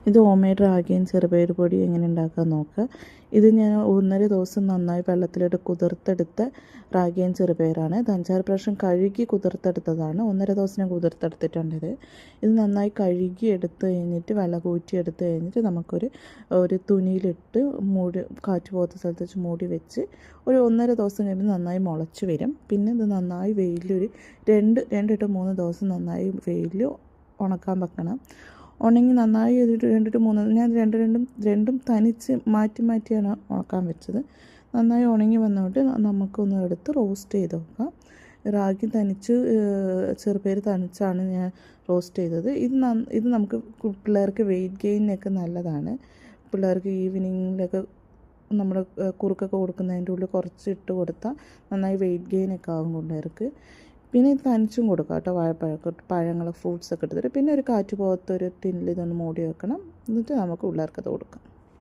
ഇത് home made റാഗിയും ചെറുപയർ പൊടി എങ്ങനെ ഉണ്ടാക്കാൻ നോക്കുക. ഇത് ഞാൻ 1.5 ദിവസം നന്നായി വെള്ളത്തിലിട്ട് കുതിർത്തെടുത്ത റാഗിയും ചെറുപയറാണ്. ഇത് 5-6 പ്രാവശ്യം കഴുകി കുതിർത്തെടുത്തതാണ്. 1.5 ദിവസം ഞാൻ കുതിർത്തെടുത്തിട്ടുണ്ട്. ഇത് നന്നായി കഴുകി എടുത്ത് കഴിഞ്ഞിട്ട് വെള്ളം ഊറ്റിയെടുത്ത് കഴിഞ്ഞിട്ട് ഒരു തുണിയിലിട്ട് മൂടി, കാറ്റ് പോകാത്ത സ്ഥലത്ത് വെച്ച് മൂടി വെച്ച് ഒരു 1.5 ദിവസം കഴിഞ്ഞ് നന്നായി മുളച്ച് വരും. പിന്നെ ഇത് നന്നായി വെയിലൊരു 2 to 3 ദിവസം നന്നായി വെയിൽ ഉണക്കാൻ വെക്കണം. ഉണങ്ങി നന്നായി ഒരു 2 to 3, ഞാൻ രണ്ടും തനിച്ച് മാറ്റിയാണ് ഉണക്കാൻ വെച്ചത്. നന്നായി ഉണങ്ങി വന്നിട്ട് നമുക്കൊന്ന് എടുത്ത് റോസ്റ്റ് ചെയ്ത് വെക്കാം. റാഗി തനിച്ച്, ചെറുപയർ തനിച്ചാണ് ഞാൻ റോസ്റ്റ് ചെയ്തത്. ഇത് നമുക്ക് പിള്ളേർക്ക് വെയിറ്റ് ഗെയിനൊക്കെ നല്ലതാണ്. പിള്ളേർക്ക് ഈവനിങ്ങിലൊക്കെ നമ്മൾ കുറുക്കൊക്കെ കൊടുക്കുന്നതിൻ്റെ ഉള്ളിൽ കുറച്ച് ഇട്ട് കൊടുത്താൽ നന്നായി വെയിറ്റ് ഗെയിനൊക്കെ ആകും പിള്ളേർക്ക്. പിന്നെ ഇത് തനിച്ചും കൊടുക്കാം കേട്ടോ. പഴങ്ങൾ, ഫ്രൂട്ട്സൊക്കെ എടുത്തിട്ട് പിന്നെ ഒരു കാറ്റ് പോകാത്ത ഒരു ടിന്നിൽ ഇതൊന്ന് മൂടി വെക്കണം. എന്നിട്ട് നമുക്ക് പിള്ളേർക്കത് കൊടുക്കാം.